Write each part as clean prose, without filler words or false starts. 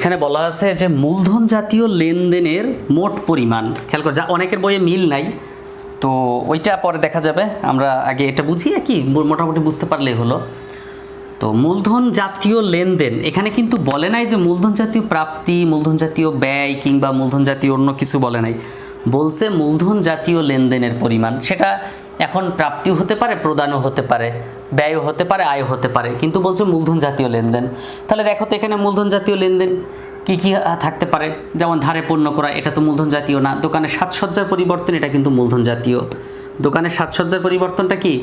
এখানে বলা আছে যে মূলধন জাতীয় লেনদেনের মোট পরিমাণ, খেয়াল করে, যা অনেকের বইয়ে মিল নাই, তো ওইটা পরে দেখা যাবে। আমরা আগে এটা বুঝি, কি মোটামুটি বুঝতে পারলেই হলো। তো মূলধন জাতীয় লেনদেন, এখানে কিন্তু বলে নাই যে মূলধন জাতীয় প্রাপ্তি, মূলধন জাতীয় ব্যয় কিংবা মূলধন জাতীয় অন্য কিছু বলে নাই, বলছে মূলধন জাতীয় লেনদেনের পরিমাণ। সেটা এখন প্রাপ্তিও হতে পারে, প্রদানও হতে পারে, ব্যয়ও হতে পারে, আয়ও হতে পারে, কিন্তু বলছে মূলধন জাতীয় লেনদেন। তাহলে দেখো তো এখানে মূলধন জাতীয় লেনদেন কি কি থাকতে পারে। যেমন ধারে পণ্য করা, এটা তো মূলধন জাতীয় না। দোকানে সাজসজ্জার পরিবর্তন, এটা কিন্তু মূলধন জাতীয়। দোকানের সাজসজ্জার পরিবর্তনটা কি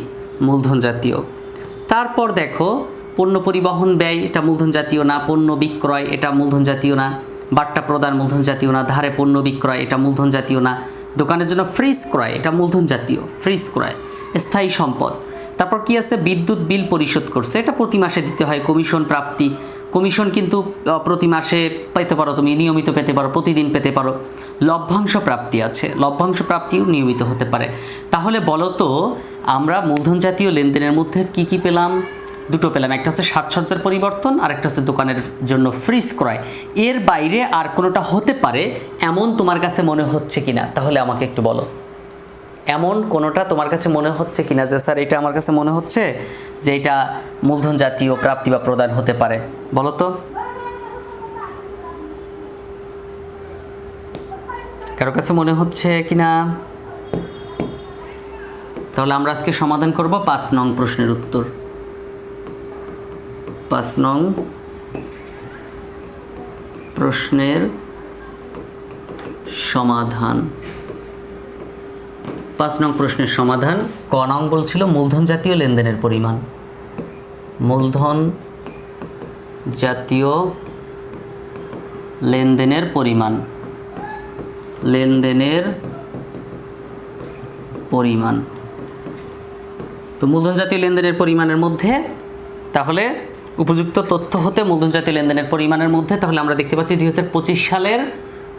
মূলধন জাতীয়। তারপর দেখো পণ্য পরিবহন ব্যয়, এটা মূলধন জাতীয় না। পণ্য বিক্রয়, এটা মূলধন জাতীয় না। বাট্টা প্রদান মূলধন জাতীয় না। ধারে পণ্য বিক্রয়, এটা মূলধন জাতীয় না। দোকানের জন্য ফ্রিজ ক্রয়, এটা মূলধন জাতীয়, ফ্রিজ ক্রয়। স্থায়ী সম্পদ, তারপর কি আছে, বিদ্যুৎ বিল পরিশোধ করছে, এটা প্রতি মাসে দিতে হয়। কমিশন প্রাপ্তি, কমিশন কিন্তু প্রতি মাসে পেতে পারো, তুমি নিয়মিত পেতে পারো, প্রতিদিন পেতে পারো। লভ্যাংশ প্রাপ্তি আছে, লভ্যাংশ প্রাপ্তিও নিয়মিত হতে পারে। তাহলে বলো তো আমরা মূলধন জাতীয় লেনদেনের মধ্যে কি কি পেলাম? দুটো পেলাম, একটা হচ্ছে সাজসজ্জার পরিবর্তন আর একটা হচ্ছে দোকানের জন্য ফ্রিজ ক্রয়। এর বাইরে আর কোনোটা হতে পারে এমন তোমার কাছে মনে হচ্ছে কিনা? তাহলে আমাকে একটু বলো, এমন কোনোটা তোমার কাছে মনে হচ্ছে কিনা যে স্যার এটা আমার কাছে মনে হচ্ছে যে এটা মূলধন জাতীয় প্রাপ্তি বা প্রদান হতে পারে? বলো তো, কারো কাছে মনে হচ্ছে কিনা? তাহলে আমরা আজকে সমাধান করব 5 নং প্রশ্নের উত্তর। 5 নং প্রশ্নের সমাধান। 5 নং প্রশ্নের সমাধান। ক নং বলছিল মূলধন জাতীয় লেনদেনের পরিমাণ। মূলধন জাতীয় লেনদেনের পরিমাণ, লেনদেনের পরিমাণ। তো মূলধন জাতীয় লেনদেনের পরিমাণের মধ্যে তাহলে উপযুক্ত তথ্য হতে মূলধন জাতীয় লেনদেনের পরিমাণের মধ্যে তাহলে আমরা দেখতে পাচ্ছি 2025 সালের,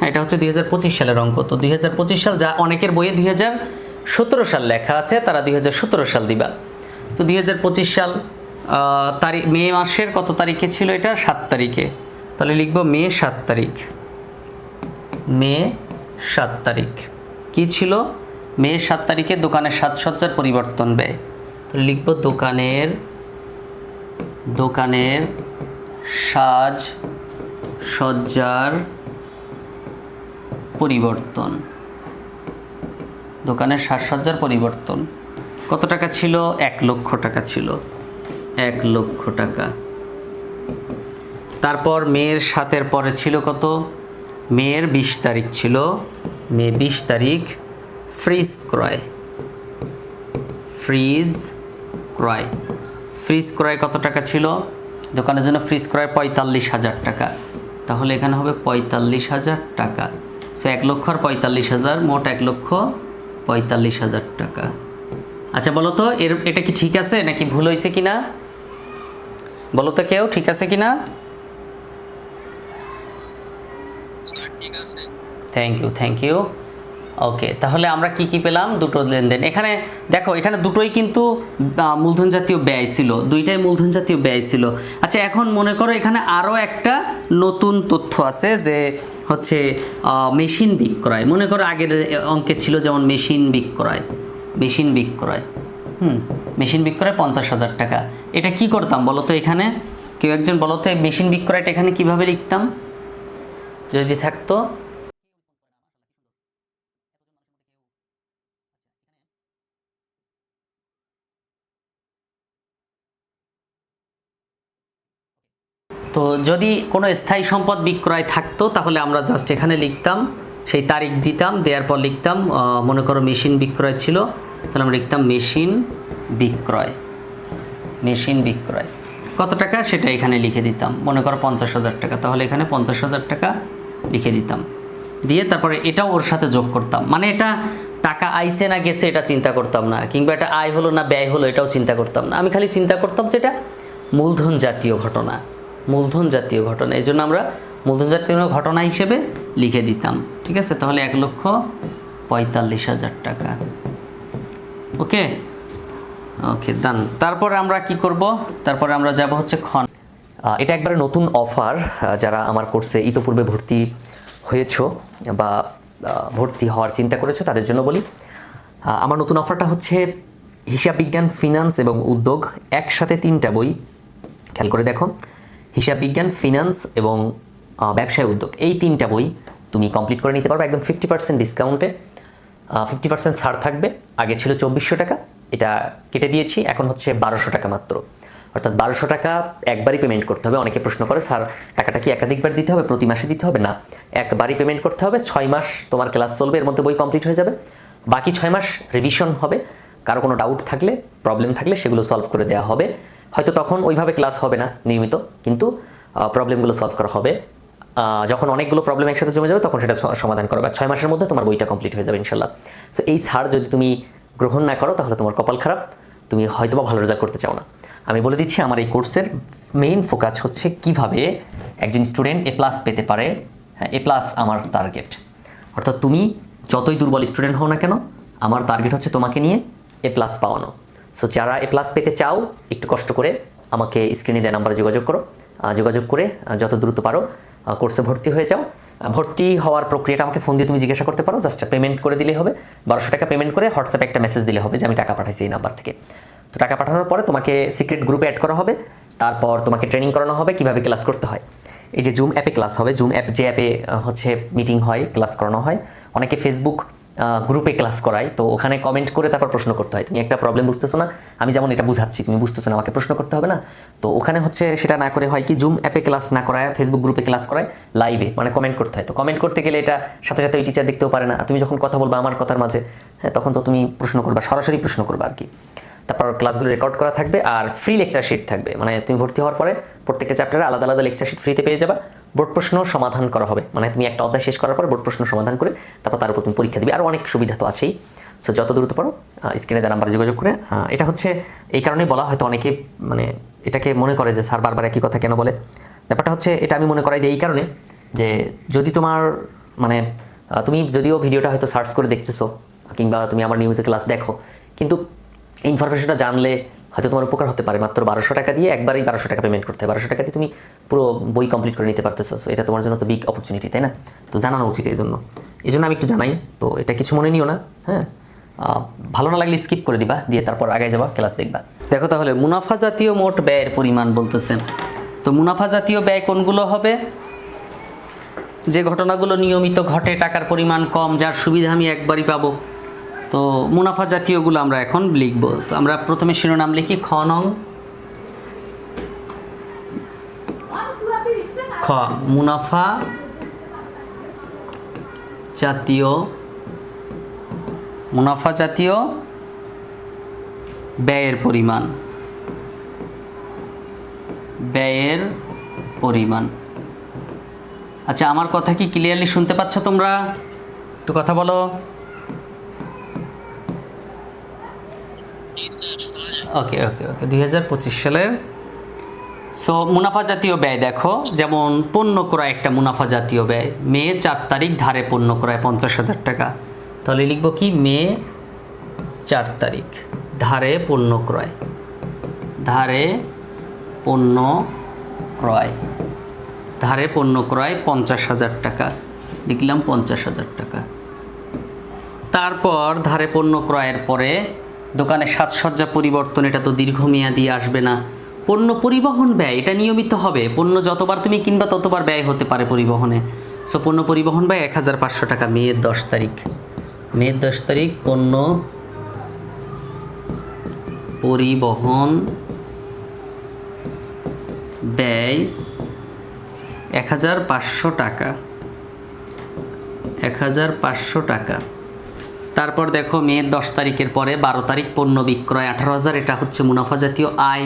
এটা হচ্ছে 2025 সালের অঙ্ক। তো 2025 সাল, যা অনেকের বইয়ে 2017 সাল লেখা আছে, তারা 2017 সাল দিবা। তো 2025 সাল তারিখ, মে মাসের কত তারিখে ছিল এটা? 7 তারিখে। তাহলে লিখব মে 7 তারিখ। মে 7 তারিখ কি ছিল? মে 7 তারিখে দোকানের সাজসজ্জার পরিবর্তন ব্যয়। তাহলে লিখব দোকানের সাজসজ্জার পরিবর্তন। দোকানের সাজসজ্জার পরিবর্তন কত টাকা ছিল? 1 লক্ষ টাকা ছিল, 1 লক্ষ টাকা। তারপর মেয়ের 7-এর পরে ছিল কত? মেয়ের 20 তারিখ ছিল, মে 20 তারিখ ফ্রিজ ক্রয়। ফ্রিজ ক্রয়, ফ্রিজ ক্রয় কত টাকা ছিল? দোকানের জন্য ফ্রিজ ক্রয় 45,000 টাকা। তাহলে এখানে হবে 45,000 টাকা। সো 1 লক্ষ আর 45,000, মোট 1,45,000 টাকা। আচ্ছা বলো তো এটা কি ঠিক আছে নাকি ভুল হয়েছে কিনা? বলো তো কেউ, ঠিক আছে কিনা? Thank you. ওকে, তাহলে আমরা কি কি পেলাম? দুটো লেনদেন। এখানে দেখো, এখানে দুটোই কিন্তু মূলধন জাতীয় ব্যয় ছিল, দুইটাই মূলধন জাতীয় ব্যয় ছিল। আচ্ছা এখন মনে করো এখানে আরও একটা নতুন তথ্য আছে যে হচ্ছে মেশিন বিক্রয়। মনে করো আগের অঙ্কে ছিল যেমন মেশিন বিক্রয়, মেশিন বিক্রয় মেশিন বিক্রয় 50,000 টাকা। এটা কি করতাম বলো তো? এখানে কেউ একজন বলো তো মেশিন বিক্রয়টা এখানে কিভাবে লিখতাম যদি থাকতো? তো যদি কোনো স্থায়ী সম্পদ বিক্রয় থাকতো তাহলে আমরা জাস্ট এখানে লিখতাম, সেই তারিখ দিতাম, দেওয়ার পর লিখতাম মনে করো মেশিন বিক্রয় ছিল, তাহলে আমরা লিখতাম মেশিন বিক্রয়। মেশিন বিক্রয় কত টাকা সেটা এখানে লিখে দিতাম, মনে করো 50,000 টাকা, তাহলে এখানে 50,000 টাকা লিখে দিতাম। দিয়ে তারপরে এটাও ওর সাথে যোগ করতাম, মানে এটা টাকা আইছে না গেছে এটা চিন্তা করতাম না, কিংবা এটা আয় হলো না ব্যয় হলো এটাও চিন্তা করতাম না। আমি খালি চিন্তা করতাম যে এটা মূলধন জাতীয় ঘটনা, মূলধন জাতীয় ঘটনা, এই জন্য আমরা মূলধন জাতীয় ঘটনা হিসেবে লিখে দিতাম। ঠিক আছে, তাহলে 1,45,000 টাকা। ওকে, ডান। তারপরে আমরা কি করব? তারপরে আমরা যাব হচ্ছে এটা একবারে নতুন অফার। যারা আমার কোর্সে ইতোপূর্বে ভর্তি হয়েছো বা ভর্তি হওয়ার চিন্তা করেছো তাদের জন্য বলি, আমার নতুন অফারটা হচ্ছে হিসাব বিজ্ঞান, ফিনান্স এবং উদ্যোগ, একসাথে 3টা বই। খেয়াল করে দেখো, হিসাব বিজ্ঞান, ফিনান্স এবং ব্যবসায় উদ্যোগ, এই 3টা বই তুমি কমপ্লিট করে নিতে পারবে একদম 50% ডিসকাউন্টে। 50% ছাড় থাকবে। আগে ছিল 2400 টাকা, এটা কেটে দিয়েছি, এখন হচ্ছে 1200 টাকা মাত্র। অর্থাৎ 1200 টাকা একবারই পেমেন্ট করতে হবে। অনেকে প্রশ্ন করে, স্যার টাকাটা কি একাধিকবার দিতে হবে, প্রতি মাসে দিতে হবে? না, একবারই পেমেন্ট করতে হবে। 6 মাস তোমার ক্লাস চলবে, এর মধ্যে বই কমপ্লিট হয়ে যাবে। বাকি 6 মাস রিভিশন হবে। কারো কোনো ডাউট থাকলে, প্রবলেম থাকলে সেগুলো সলভ করে দেওয়া হবে। হয়তো তখন ওইভাবে ক্লাস হবে না নিয়মিত, কিন্তু প্রবলেমগুলো সলভ করা হবে। যখন অনেকগুলো প্রবলেম একসাথে জমে যাবে তখন সেটা সমাধান করা হবে। 6 মাসের মধ্যে তোমার বইটা কমপ্লিট হয়ে যাবে ইনশাল্লাহ। সো এই ছাড় যদি তুমি গ্রহণ না করো তাহলে তোমার কপাল খারাপ, তুমি হয়তোবা ভালো রেজাল্ট করতে চাও না। আমি বলে দিচ্ছি, আমার এই কোর্সের মেইন ফোকাস হচ্ছে কিভাবে একজন স্টুডেন্ট A+ পেতে পারে। হ্যাঁ, A+ আমার টার্গেট। অর্থাৎ তুমি যতই দুর্বল স্টুডেন্ট হও না কেন, আমার টার্গেট হচ্ছে তোমাকে নিয়ে A+ পাওয়ানো। সো যারা A+ পেতে চাও, একটু কষ্ট করে আমাকে স্ক্রিনে দেওয়া নাম্বারে যোগাযোগ করো। যোগাযোগ করে যত দ্রুত পারো কোর্সে ভর্তি হয়ে যাও। ভর্তি হওয়ার প্রক্রিয়াটা আমাকে ফোন দিয়ে তুমি জিজ্ঞাসা করতে পারো। জাস্ট পেমেন্ট করে দিলেই হবে। 1200 টাকা পেমেন্ট করে হোয়াটসঅ্যাপে একটা মেসেজ দিলে হবে যে আমি টাকা পাঠাইছি এই নাম্বার থেকে। তো টাকা পাঠানোর পরে তোমাকে সিক্রেট গ্রুপে অ্যাড করা হবে। তারপর তোমাকে ট্রেনিং করানো হবে কীভাবে ক্লাস করতে হয়। এই যে জুম অ্যাপে ক্লাস হবে, জুম অ্যাপ যে অ্যাপে হচ্ছে মিটিং হয়, ক্লাস করানো হয়। অনেকে ফেসবুক গ্রুপে ক্লাস করায়, তো ওখানে কমেন্ট করে তারপর প্রশ্ন করতে হয়। তুমি একটা প্রবলেম বুঝতেছো না, আমি যেমন এটা বুঝাচ্ছি, তুমি বুঝতেছো না, আমাকে প্রশ্ন করতে হবে না। তো ওখানে হচ্ছে সেটা না করে হয় কি, জুম অ্যাপে ক্লাস না করায় ফেসবুক গ্রুপে ক্লাস করায়, লাইভে মানে কমেন্ট করতে হয়। তো কমেন্ট করতে গেলে এটা সাথে সাথে ওই টিচার দেখতেও পারে না। তুমি যখন কথা বলবা আমার কথার মাঝে, হ্যাঁ, তখন তো তুমি প্রশ্ন করবা, সরাসরি প্রশ্ন করবা আর কি। তারপর ক্লাসগুলো রেকর্ড করা থাকবে আর ফ্রি লেকচার শিট থাকবে। মানে তুমি ভর্তি হওয়ার পরে প্রত্যেকটা চ্যাপ্টারে আলাদা আলাদা লেকচার শিট ফ্রিতে পেয়ে যাবা। বোর্ড প্রশ্ন সমাধান করা হবে, মানে তুমি একটা অধ্যায় শেষ করার পর বোর্ড প্রশ্ন সমাধান করে তারপর তার উপর তুমি পরীক্ষা দিবে। আর অনেক সুবিধা তো আছেই। সো যত দ্রুত পারো স্ক্রিনে দেওয়া নাম্বারে যোগাযোগ করে। এটা হচ্ছে এই কারণেই বলা, হয়তো অনেকে মানে এটাকে মনে করে যে স্যার বারবার একই কথা কেন বলে। ব্যাপারটা হচ্ছে, এটা আমি মনে করাই দিই এই কারণে যে যদি তোমার মানে তুমি যদিও ভিডিওটা হয়তো সার্চ করে দেখতেছো কিংবা তুমি আমার নিয়মিত ক্লাস দেখো, কিন্তু ইনফরমেশনটা জানলে হয়তো তোমার উপকার হতে পারে। মাত্র 1200 টাকা দিয়ে একবারই 1200 টাকা পেমেন্ট করতে হয়। 1200 টাকা দিয়ে তুমি পুরো বই কমপ্লিট করে নিতে পারতেছো। সো এটা তোমার জন্য তো বিগ অপরচুনিটি, তাই না? তো জানানো উচিত এই জন্য আমি একটু জানাই। তো এটা কিছু মনে নিও না, হ্যাঁ। ভালো না লাগলে স্কিপ করে দিবা, দিয়ে তারপর আগায় যাবা, ক্লাস দেখবা। দেখো তাহলে মুনাফা জাতীয় মোট ব্যয়ের পরিমাণ বলতেছেন। তো মুনাফা জাতীয় ব্যয় কোনগুলো হবে? যে ঘটনাগুলো নিয়মিত ঘটে, টাকার পরিমাণ কম, যার সুবিধা আমি একবারই পাবো। তো মুনাফা জাতীয়গুলো আমরা এখন লিখব। তো আমরা প্রথমে শিরোনাম লিখি খ নং। খ, মুনাফা জাতীয় ব্যয়ের পরিমাণ। আচ্ছা, আমার কথা কি ক্লিয়ারলি শুনতে পাচ্ছ তোমরা? একটু কথা বলো। ওকে 2025 সালের। সো মুনাফা জাতীয় ব্যয় দেখো, যেমন পণ্য ক্রয় একটা মুনাফা জাতীয় ব্যয়। মে 4 তারিখ ধারে পণ্য ক্রয় 50,000 টাকা। তাহলে লিখব কি, মে 4 তারিখ ধারে পণ্য ক্রয়। 50,000 টাকা লিখলাম, 50,000 টাকা। তারপর ধারে পণ্য ক্রয়ের পরে দোকানে সাজসজ্জা পরিবর্তন, এটা তো দীর্ঘমেয়াদী আসবে না। পণ্য পরিবহন ব্যয়, এটা নিয়মিত হবে। পণ্য যতবার তুমি কিনবা ততবার ব্যয় হতে পারে পরিবহনে। সো পণ্য পরিবহন ব্যয় 1,500 টাকা। মে 10 তারিখ পণ্য পরিবহন ব্যয় 1,500 টাকা। তারপর দেখো মে 10 তারিখের পরে 12 তারিখ পণ্য বিক্রয় 18,000, এটা হচ্ছে মুনাফা জাতীয় আয়।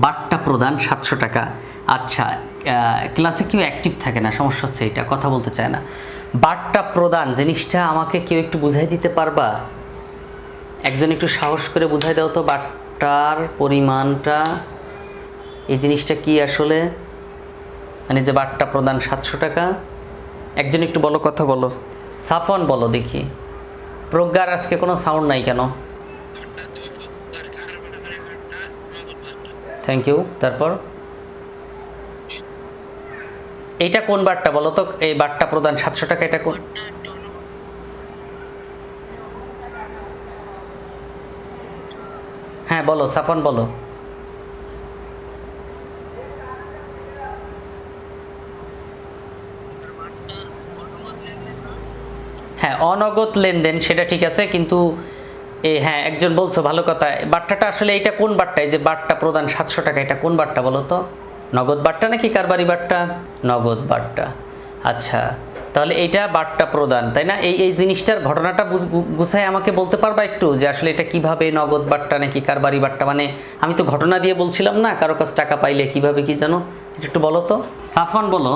বাট্টা প্রদান 700 টাকা। আচ্ছা, ক্লাসে কেউ অ্যাক্টিভ থাকে না, সমস্যা হচ্ছে এটা, কথা বলতে চায় না। বাট্টা প্রদান জিনিসটা আমাকে কেউ একটু বুঝাই দিতে পারবা? একজন একটু সাহস করে বুঝাই দাও তো, বাট্টার পরিমাণটা, এই জিনিসটা কি আসলে? মানে যে বাট্টা প্রদান 700 টাকা, একজন একটু বলো, কথা বলো। সাফওয়ান বলো দেখি। প্রজ্ঞার আজকে কোনো সাউন্ড নাই কেন? Thank you. তারপর এইটা কোন বারটা বলো তো, এই বারটা প্রদান 700 টাকা, এটা কোন? হ্যাঁ বলো সাফন বলো। হ্যাঁ অনগদ লেনদেন সেটা ঠিক আছে, কিন্তু হ্যাঁ একজন বলছো ভালো কথা, বাট্টাটা আসলে এটা কোন বাট্টা, এই যে বাট্টা প্রদান 700 টাকা, এটা কোন বাট্টা বলো তো? নগদ বাট্টা নাকি কারবারি বাট্টা? নগদ বাট্টা। আচ্ছা, তাহলে এইটা বাট্টা প্রদান, তাই না? এই এই জিনিসটার ঘটনাটা গুছায় আমাকে বলতে পারবা একটু, যে আসলে এটা কিভাবে নগদ বাট্টা নাকি কারবারি বাট্টা? মানে আমি তো ঘটনা দিয়ে বলছিলাম না, কারো কাছে টাকা পাইলে কিভাবে কি জানো, এটা একটু বলো তো। সাফন বলো।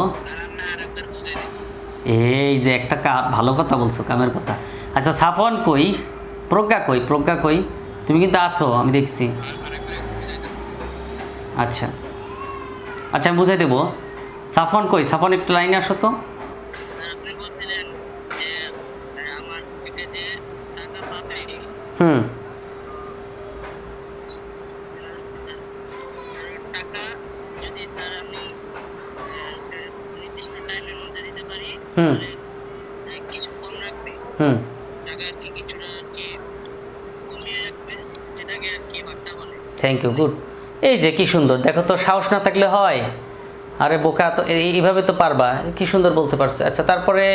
এই যে একটা ভালো কথা বলছো, কামের কথা। আচ্ছা সাফওয়ান কই, প্রজ্ঞা কই, প্রজ্ঞা কই? তুমি কিন্তু আছো, আমি দেখছি। আচ্ছা আচ্ছা আমি বুঝাই দেবো। সাফওয়ান কই, সাফওয়ান একটু লাইনে আসো তো। হুম হুম হুম। Thank you, good. এই যে কি সুন্দর, দেখো তো, সাহস না থাকলে হয়? আরে বোকা, তো এইভাবে তো পারবা, কি সুন্দর বলতে পারছে। আচ্ছা তারপরে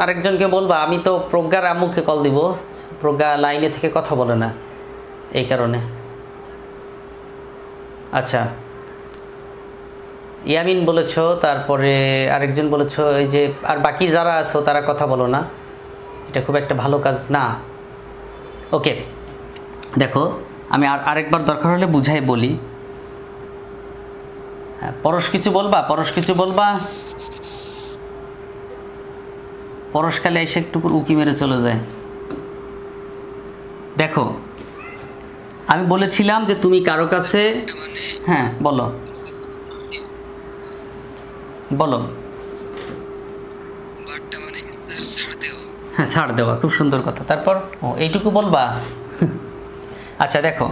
আরেকজনকে বলবা, আমি তো প্রজ্ঞার আম্মুকে কল দিব, প্রজ্ঞা লাইনে থেকে কথা বলে না এই কারণে। আচ্ছা ইয়ামিন বলেছো, তারপরে আরেকজন বলেছো, এই যে আর বাকি যারা আছো তারা কথা বলো না, এটা খুব একটা ভালো কাজ না। ওকে দেখো, আমি আরেকবার দরকার হলে বুঝাই বলি। হ্যাঁ পরশ কিছু বলবা, পরশ কিছু বলবা। পরশকালে এসে একটু উকি মেরে চলে যায়। দেখো আমি বলেছিলাম যে তুমি কারো কাছে, হ্যাঁ বলো বলো। হ্যাঁ ছাড় দেওয়া, খুব সুন্দর কথা। তারপর ও এইটুকু বলবা। আচ্ছা দেখো,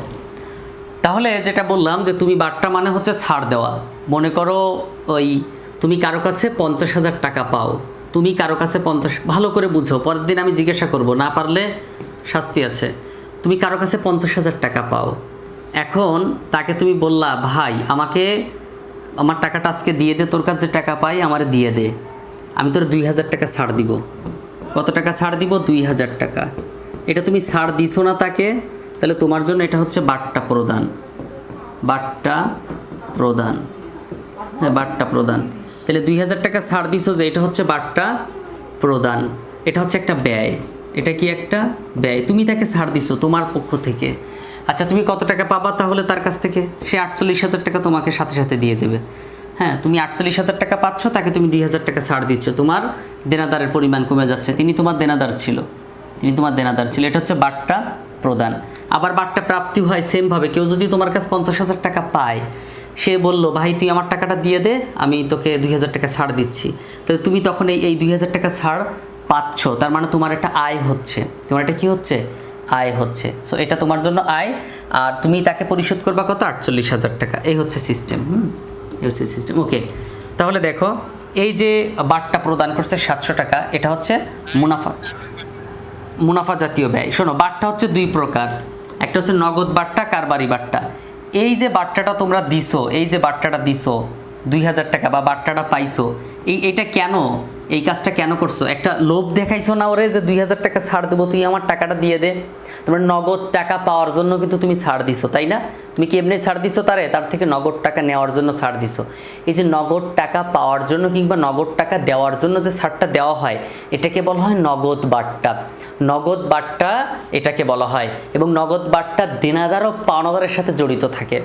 তাহলে যেটা বললাম যে তুমি বাট্টা মানে হচ্ছে ছাড় দেওয়া। মনে করো ওই তুমি কারো কাছে 50,000 টাকা পাও, তুমি কারো কাছে 50, ভালো করে বুঝো, পরের দিন আমি জিজ্ঞাসা করব, না পারলে শাস্তি আছে। তুমি কারো কাছে 50,000 টাকা পাও, এখন তাকে তুমি বললা, ভাই আমাকে আমার টাকাটা আজকে দিয়ে দে, তোর কাছে টাকা পাই আমারে দিয়ে দে, আমি তোর 2,000 টাকা ছাড় দিব। কত টাকা ছাড় দিব? 2,000 টাকা। এটা তুমি ছাড় দিছো না তাকে, তাহলে তোমার জন্য এটা হচ্ছে বাট্টা প্রদান। বাট্টা প্রদান, হ্যাঁ বাট্টা প্রদান। তাহলে 2,000 টাকা ছাড় দিছো, যে এটা হচ্ছে বাট্টা প্রদান। এটা হচ্ছে একটা ব্যয়, এটা কি একটা ব্যয়, তুমি তাকে ছাড় দিছো তোমার পক্ষ থেকে। আচ্ছা তুমি কত টাকা পাবা তাহলে তার কাছ থেকে? সে 48,000 টাকা তোমাকে সাথে সাথে দিয়ে দেবে। হ্যাঁ তুমি 48,000 টাকা পাচ্ছ, তাকে তুমি 2,000 টাকা ছাড় দিচ্ছ, তোমার দেনাদারের পরিমাণ কমে যাচ্ছে। তিনি তোমার দেনাদার ছিল, তিনি তোমার দেনাদার ছিল। এটা হচ্ছে বাট্টা প্রদান। আবার বাট্টা প্রাপ্তি হয় সেমভাবে, কেউ যদি তোমার কাছে 50,000 টাকা পায়, সে বলল, ভাই তুই আমার টাকাটা দিয়ে দে, আমি তোকে 2,000 টাকা ছাড় দিচ্ছি। তো তুমি তখন এই 2,000 টাকা ছাড় পাচ্ছ, তার মানে তোমার একটা আয় হচ্ছে। তোমার এটা কি হচ্ছে? আয় হচ্ছে। সো এটা তোমার জন্য আয়, আর তুমি তাকে পরিশোধ করবা কত? 48,000 টাকা। এই হচ্ছে সিস্টেম। এই হচ্ছে সিস্টেম। ওকে, তাহলে দেখো এই যে বাট্টা প্রদান করছে 700 টাকা, এটা হচ্ছে মুনাফা, মুনাফা জাতীয় ব্যয়। শোনো, বাট্টা হচ্ছে দুই প্রকার, একটা হচ্ছে নগদ বাট্টা, কারবারি বাট্টা। এই যে বাট্টাটা তোমরা দিছো, এই যে বাট্টাটা দিছো 2,000 টাকা বা বাট্টাটা পাইছো, এটা কেন, এই কাজটা কেন করছো? একটা লোভ দেখাইছো না ওরে, যে 2,000 টাকা ছাড় দেবো, তুই আমার টাকাটা দিয়ে দে। তোমার নগদ টাকা পাওয়ার জন্য কিন্তু তুমি ছাড় দিছো, তাই না? তুমি কি এমনি ছাড় দিছো তারে? তার থেকে নগদ টাকা নেওয়ার জন্য ছাড় দিছো। এই যে নগদ টাকা পাওয়ার জন্য কিংবা নগদ টাকা দেওয়ার জন্য যে ছাড়টা দেওয়া হয়, এটাকে বলা হয় নগদ বাট্টা। নগদ বাট্টা এটাকে বলা হয়, এবং নগদ বাট্টা দেনাদার ও পাওনাদারের সাথে জড়িত থাকে।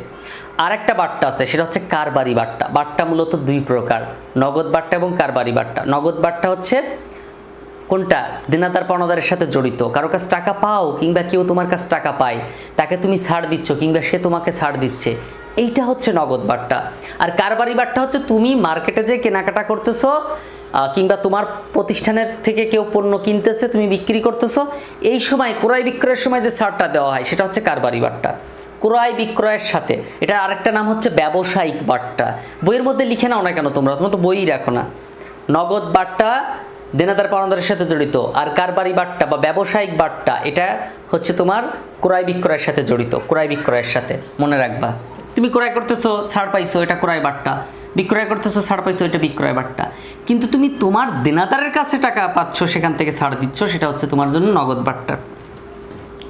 আরেকটা বাট্টা আছে, সেটা হচ্ছে কারবারি বাট্টা। বাট্টা মূলত দুই প্রকার, নগদ বাট্টা এবং কারবারি বাট্টা। নগদ বাট্টা হচ্ছে কোনটা? দেনাদার পাওনাদারের সাথে জড়িত। কারো কাছে টাকা পাও কিংবা কেউ তোমার কাছে টাকা পায়, তাকে তুমি ছাড় দিচ্ছ কিংবা সে তোমাকে ছাড় দিচ্ছে, এইটা হচ্ছে নগদ বাট্টা। আর কারবারি বাট্টা হচ্ছে তুমি মার্কেটে যে কেনাকাটা করতেছো, কিংবা তোমার প্রতিষ্ঠানের থেকে কেউ পণ্য কিনতেছে, তুমি বিক্রি করতেছো, এই সময় ক্রয় বিক্রয়ের সময় যে ছাড়টা দেওয়া হয়, সেটা হচ্ছে কারবারি বাট্টা। ক্রয় বিক্রয়ের সাথে। এটা আরেকটা নাম হচ্ছে ব্যবসায়িক বাট্টা। বইয়ের মধ্যে লিখে নাও না কেন তোমরা তো বইই রাখো না। নগদ বাট্টা দেনাদার পাওনাদারের সাথে জড়িত, আর কারবারি বাট্টা বা ব্যবসায়িক বাট্টা এটা হচ্ছে তোমার ক্রয় বিক্রয়ের সাথে জড়িত, ক্রয় বিক্রয়ের সাথে। মনে রাখবা, তুমি ক্রয় করতেছো ছাড় পাইছো, এটা ক্রয় বাট্টা। বিক্রয় করতেছো ছাড় পাইছো, এটা বিক্রয় বাট্টা। কিন্তু তুমি তোমার দেনাদারের কাছে টাকা পাচ্ছ, সেখান থেকে ছাড় দিচ্ছ, সেটা হচ্ছে তোমার জন্য নগদ বাট্টা।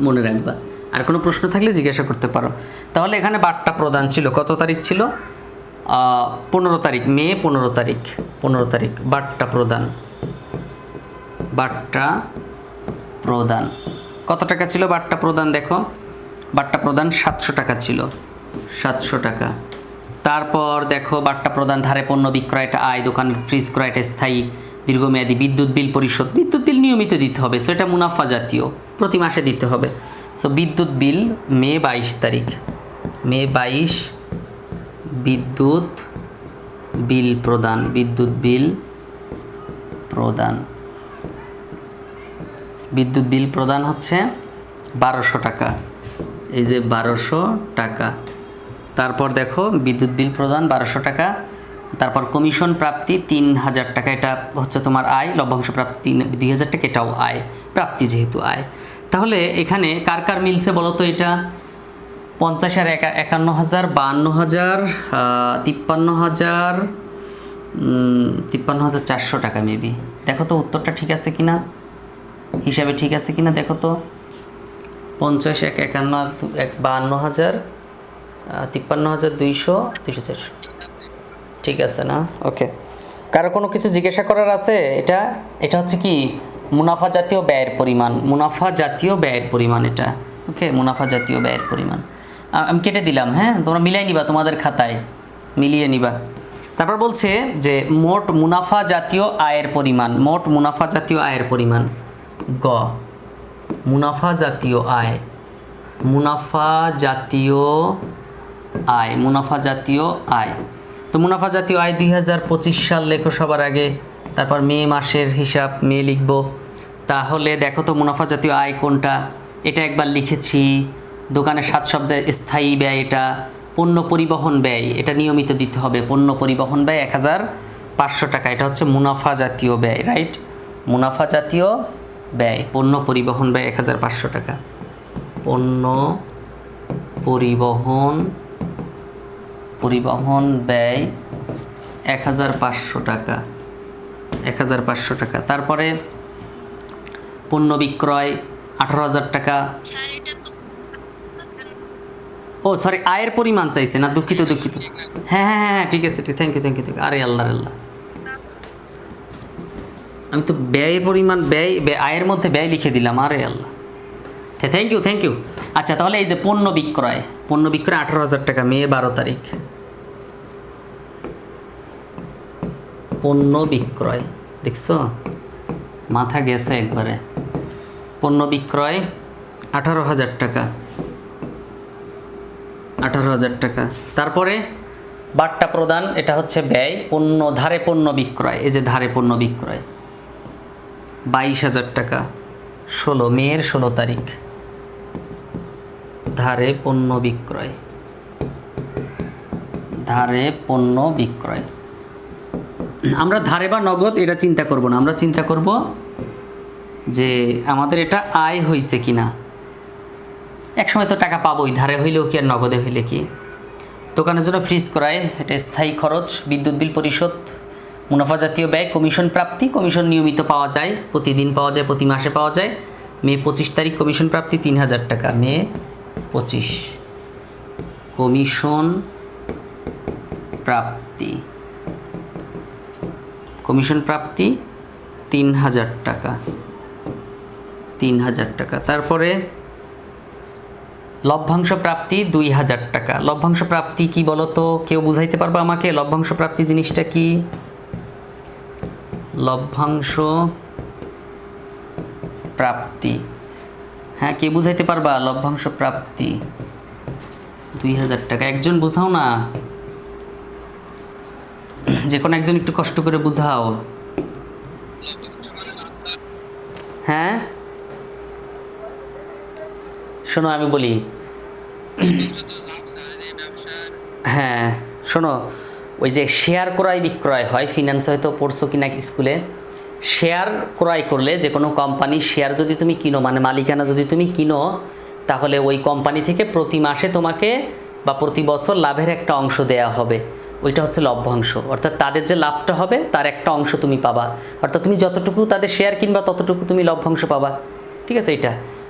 মনে রাখবা। আর কোনো প্রশ্ন থাকলে জিজ্ঞাসা করতে পারো। তাহলে এখানে বাট্টা প্রদান ছিল, কত তারিখ ছিল? 15 তারিখ, মে 15 তারিখ, 15 তারিখ বাট্টা প্রদান। বাট্টা প্রদান কত টাকা ছিল? বাট্টা প্রদান দেখো, বাট্টা প্রদান 700 টাকা ছিল, 700 টাকা। তারপর দেখো বাট্টা প্রদান ধারে পণ্য বিক্রয়, এটা আয়, দোকান ফ্রিজ ক্রয়, এটা স্থায়ী দীর্ঘমেয়াদী। বিদ্যুৎ বিল পরিশোধ, বিদ্যুৎ বিল নিয়মিত দিতে হবে, সো এটা মুনাফা জাতীয়, প্রতি মাসে দিতে হবে। সো বিদ্যুৎ বিল মে 22 তারিখ, মে 22 বিদ্যুৎ বিল প্রদান, বিদ্যুৎ বিল প্রদান। বিদ্যুৎ বিল প্রদান হচ্ছে 1200 টাকা, এই যে 1200 টাকা। তারপর দেখো বিদ্যুৎ বিল প্রদান 1200 টাকা। তারপর কমিশন প্রাপ্তি 3000 টাকা, এটা হচ্ছে তোমার আয়। লভ্যাংশ প্রাপ্তি 2000 টাকা, এটাও আয়, প্রাপ্তি যেহেতু আয়। তাহলে এখানে কার কার মিলছে বলো তো? এটা 50 আর 51,000, 52,000, 53,000, 53,400 টাকা মেবি। দেখো তো উত্তরটা ঠিক আছে কিনা, হিসাবে ঠিক আছে কিনা দেখো তো। 50, 51, 52,000, 53,200, 204, ঠিক আছে না? ওকে, কারো কোনো কিছু জিজ্ঞাসা করার আছে? এটা এটা হচ্ছে কি মুনাফা জাতীয় ব্যয়ের পরিমাণ, মুনাফা জাতীয় ব্যয়ের পরিমাণ এটা। ওকে, মুনাফা জাতীয় ব্যয়ের পরিমাণ আমি কেটে দিলাম। হ্যাঁ, তোমরা মিলাই নিবা, তোমাদের খাতায় মিলিয়ে নিবা। তারপর বলছে যে মোট মুনাফা জাতীয় আয়ের পরিমাণ, মোট মুনাফা জাতীয় আয়ের পরিমাণ। গ, মুনাফা জাতীয় আয়, মুনাফা জাতীয় আয়, মুনাফা জাতীয় আয়। তো মুনাফা জাতীয় আয় 2025 সাল লেখো সবার আগে। তারপর মে মাসের হিসাব মে লিখব। তাহলে দেখো তো মুনাফা জাতীয় আয় কোনটা? এটা একবার লিখেছি। দোকানের সাজসজ্জায় স্থায়ী ব্যয়, এটা পণ্য পরিবহন ব্যয়, এটা নিয়মিত দিতে হবে। পণ্য পরিবহন ব্যয় 1500 টাকা, এটা হচ্ছে মুনাফা জাতীয় ব্যয়, রাইট? মুনাফা জাতীয় ব্যয়, পণ্য পরিবহন ব্যয় 1500 টাকা। পণ্য পরিবহন ব্যয় 1500 টাকা, 1500 টাকা। তারপরে পণ্য বিক্রয় 18,000 টাকা। ও সরি, আয়ের পরিমাণ চাইছে না, দুঃখিত। হ্যাঁ হ্যাঁ হ্যাঁ, ঠিক আছে, ঠিক, থ্যাংক ইউ। আরে আল্লাহ, আমি তো ব্যয়ের পরিমাণ, ব্যয় আয়ের মধ্যে ব্যয় লিখে দিলাম। আরে আল্লাহ, থ্যাংক ইউ। আচ্ছা, তাহলে এই যে পণ্য বিক্রয় 18,000 টাকা, মে 12 তারিখ। পণ্য বিক্রয়, দেখছো মাথা গেছে একবারে। পণ্য বিক্রয় 18,000 টাকা, 18,000 টাকা। তারপরে বাট্টা প্রদান, এটা হচ্ছে ব্যয়। পণ্য ধারে পণ্য বিক্রয়, এই যে ধারে পণ্য বিক্রয় 22,000 টাকা, মের 16 তারিখ। ধারে পণ্য বিক্রয়, ধারে পণ্য বিক্রয়। আমরা ধারে বা নগদ এটা চিন্তা করব না, আমরা চিন্তা করব যে আমাদের এটা আয় হয়েছে কিনা। একসময় তো টাকা পাবোই, ধারে হইলেও কি আর নগদে হইলে কি। দোকানের জন্য ফ্রিজ ক্রয়, এটা স্থায়ী খরচ। বিদ্যুৎ বিল পরিশোধ, মুনাফা জাতীয় ব্যয়। কমিশন প্রাপ্তি, কমিশন নিয়মিত পাওয়া যায়, প্রতিদিন পাওয়া যায়, প্রতি মাসে পাওয়া যায়। মে 25 তারিখ কমিশন প্রাপ্তি 3000 টাকা, মে 25 কমিশন প্রাপ্তি, কমিশন প্রাপ্তি 3000 টাকা, 3000 টাকা। তারপরে লভ্যাংশ প্রাপ্তি 2000 টাকা। লভ্যাংশ প্রাপ্তি কি বলো তো? কেউ বুঝাইতে পারবে আমাকে লভ্যাংশ প্রাপ্তি জিনিসটা কি? লভ্যাংশ প্রাপ্তি, হ্যাঁ, কে বুঝাইতে পারবা? লভ্যাংশ প্রাপ্তি 2000 টাকা। একজন বুঝাও না, যে কোনো একজন একটু কষ্ট করে বুঝাও। হ্যাঁ, শোনো আমি বলি, হ্যাঁ শোনো, ওই যে শেয়ার ক্রয় বিক্রয় হয় ফিনান্সে, হয়তো পড়ছো কিনা স্কুলে। শেয়ার ক্রয় করলে যে কোনো কোম্পানির শেয়ার যদি তুমি কিনো, মানে মালিকানা যদি তুমি কিনো, তাহলে ওই কোম্পানি থেকে প্রতি মাসে তোমাকে বা প্রতি বছর লাভের একটা অংশ দেয়া হবে। ওইটা হচ্ছে লভ্যাংশ, অর্থাৎ তাদের যে লাভটা হবে তার একটা অংশ তুমি পাবা। অর্থাৎ তুমি যতটুকু তাদের শেয়ার কিনবা ততটুকু তুমি লভ্যাংশ পাবা। ঠিক আছে,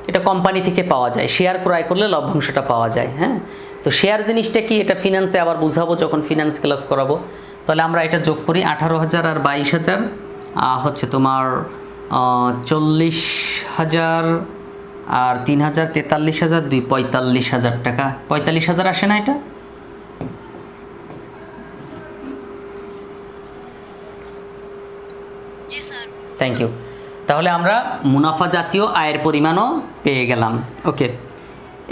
এটা কোম্পানি থেকে পাওয়া যায়, শেয়ার ক্রয় করলে লভ্যাংশটা পাওয়া যায়। হ্যাঁ, তো শেয়ার জিনিসটা কি, এটা ফিনান্সে আবার বুঝাবো যখন ফিনান্স ক্লাস করাবো। তাহলে আমরা এটা যোগ করি, 18,000 আর 22,000 হচ্ছে তোমার 40,000 আর 3,000 43,000, 45,000 টাকা। 45,000 আসে না এটা? Thank you. তাহলে আমরা মুনাফা জাতীয় আয়ের পরিমাণও পেয়ে গেলাম। ওকে,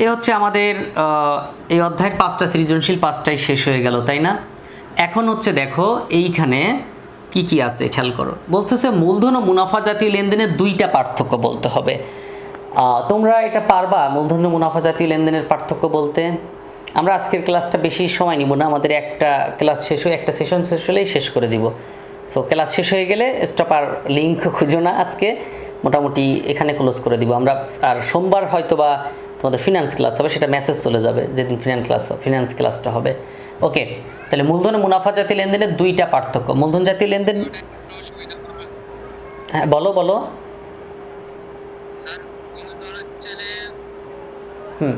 এ হচ্ছে আমাদের এই অধ্যায়ের 5টা সৃজনশীল, 5টাই শেষ হয়ে গেল, তাই না? এখন হচ্ছে দেখো এইখানে কি কি আছে খেয়াল করো। বলতেছে মূলধন ও মুনাফা জাতীয় লেনদেনের 2টা পার্থক্য বলতে হবে। তোমরা এটা পারবা মূলধন ও মুনাফা জাতীয় লেনদেনের পার্থক্য বলতে? আমরা আজকের ক্লাসটা বেশি সময় নিব না, আমাদের একটা ক্লাস শেষ হয়ে একটা সেশন শেষ হলেই শেষ করে দিব। সো ক্লাস শেষ হয়ে গেলে স্টপার লিঙ্ক খুঁজো না, আজকে মোটামুটি এখানে ক্লোজ করে দিব আমরা। আর সোমবার হয়তো বা তোমাদের ফিনান্স ক্লাস হবে, সেটা মেসেজ চলে যাবে যেদিন ফিনান্স ক্লাসটা হবে। ওকে, তাহলে মূলধন ও মুনাফা জাতীয় লেনদেনের 2টা পার্থক্য। মূলধন জাতীয় লেনদেন, হ্যাঁ বলো বলো। হুম,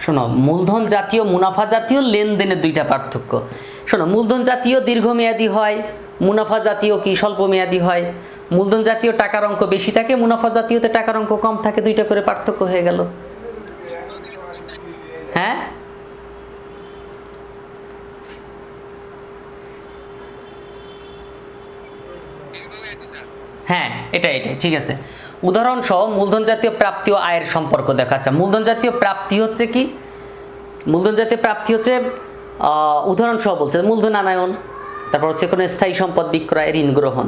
শোনো, মূলধন জাতীয় মুনাফা জাতীয় লেনদেনের 2টা পার্থক্য। শোনো, মূলধন জাতীয় দীর্ঘমেয়াদী হয়, মুনাফা জাতীয় কি স্বল্পমেয়াদী হয়। মূলধন জাতীয় টাকার অঙ্ক বেশি থাকে, মুনাফা জাতীয়তে টাকার অঙ্ক কম থাকে, 2টা করে পার্থক্য হয়ে গেল। হ্যাঁ, হ্যাঁ এটাই ঠিক আছে। উদাহরণ সহ মূলধন জাতীয় প্রাপ্তি ও আয়ের সম্পর্ক দেখা। আচ্ছা, মূলধন জাতীয় প্রাপ্তি হচ্ছে কি? মূলধন জাতীয় প্রাপ্তি হচ্ছে উদাহরণ সহ বলছে মূলধন আনয়ন, তারপর হচ্ছে কোনো স্থায়ী সম্পদ বিক্রয়, ঋণ গ্রহণ।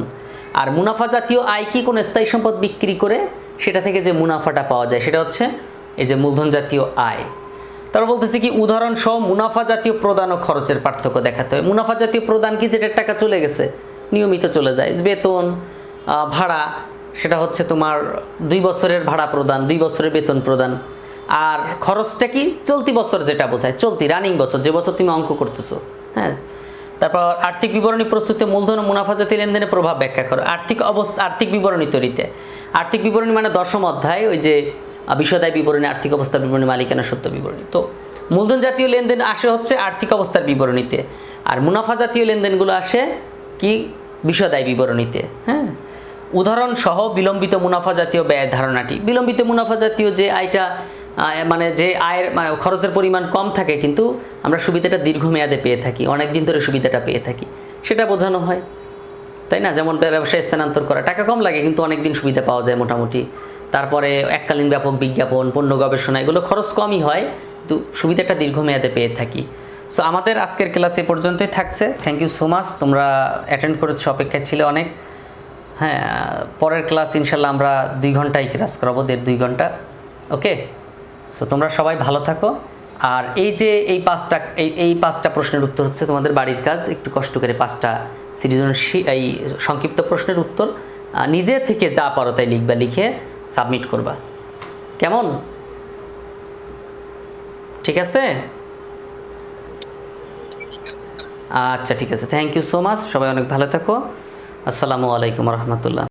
আর মুনাফা জাতীয় আয় কি? কোনো স্থায়ী সম্পদ বিক্রি করে সেটা থেকে যে মুনাফাটা পাওয়া যায় সেটা হচ্ছে এই যে মূলধন জাতীয় আয়। তারপর বলতেছে কি উদাহরণ সহ মুনাফা জাতীয় প্রদান ও খরচের পার্থক্য দেখাতে হবে। মুনাফা জাতীয় প্রদান কি? যেটার টাকা চলে গেছে, নিয়মিত চলে যায়, বেতন ভাড়া, সেটা হচ্ছে তোমার 2 বছরের ভাড়া প্রদান, 2 বছরের বেতন প্রদান। আর খরচটা কি? চলতি বছর, যেটা বোঝায় চলতি রানিং বছর, যে বছর তুমি অঙ্ক করতেছো। হ্যাঁ, তারপর আর্থিক বিবরণী প্রস্তুতে মূলধন ও মুনাফা জাতীয় লেনদেনের প্রভাব ব্যাখ্যা করো। আর্থিক বিবরণী তৈরিতে, আর্থিক বিবরণী মানে 10ম অধ্যায়, ওই যে বিষয়দায় বিবরণী, আর্থিক অবস্থার বিবরণী, মালিকানা সত্য বিবরণী। তো মূলধন জাতীয় লেনদেন আসে হচ্ছে আর্থিক অবস্থার বিবরণীতে, আর মুনাফা জাতীয় লেনদেনগুলো আসে কি? বিষয়দায় বিবরণীতে। হ্যাঁ, উদাহরণ সহ বিলম্বিত মুনাফা জাতীয় ব্যয়ের ধারণাটি। বিলম্বিত মুনাফা জাতীয় যে আয়টা, মানে যে আয়ের খরচের পরিমাণ কম থাকে কিন্তু আমরা সুবিধাটা দীর্ঘমেয়াদে পেয়ে থাকি, অনেক দিন ধরে সুবিধাটা পেয়ে থাকি, সেটা বোঝানো হয়, তাই না? যেমন ব্যবসায় স্থানান্তর করা, টাকা কম লাগে কিন্তু অনেক দিন সুবিধা পাওয়া যায় মোটামুটি। তারপরে এককালীন ব্যাপক বিজ্ঞাপন, পণ্য গবেষণা, এগুলো খরচ কমই হয় কিন্তু সুবিধাটা দীর্ঘমেয়াদে পেয়ে থাকি। সো আমাদের আজকের ক্লাস এ পর্যন্তই থাকছে। থ্যাংক ইউ সো মাচ, তোমরা অ্যাটেন্ড করেছো, অপেক্ষা ছিল অনেক। হ্যাঁ, পরের ক্লাস ইনশাল্লাহ আমরা 2 ঘন্টায় ক্লাস করাবো, 1.5-2 ঘন্টা। ওকে, সো তোমরা সবাই ভালো থাকো। আর এই যে এই 5টা প্রশ্নের উত্তর হচ্ছে তোমাদের বাড়ির কাজ। একটু কষ্ট করে 5টা সৃজনশীল এই সংক্ষিপ্ত প্রশ্নের উত্তর নিজে থেকে যা পারো তাই লিখবা, লিখে সাবমিট করবা। কেমন? ঠিক আছে? আচ্ছা ঠিক আছে, থ্যাংক ইউ সো মাচ, সবাই অনেক ভালো থাকো। আসসালামু আলাইকুম রহমতুল্লাহ।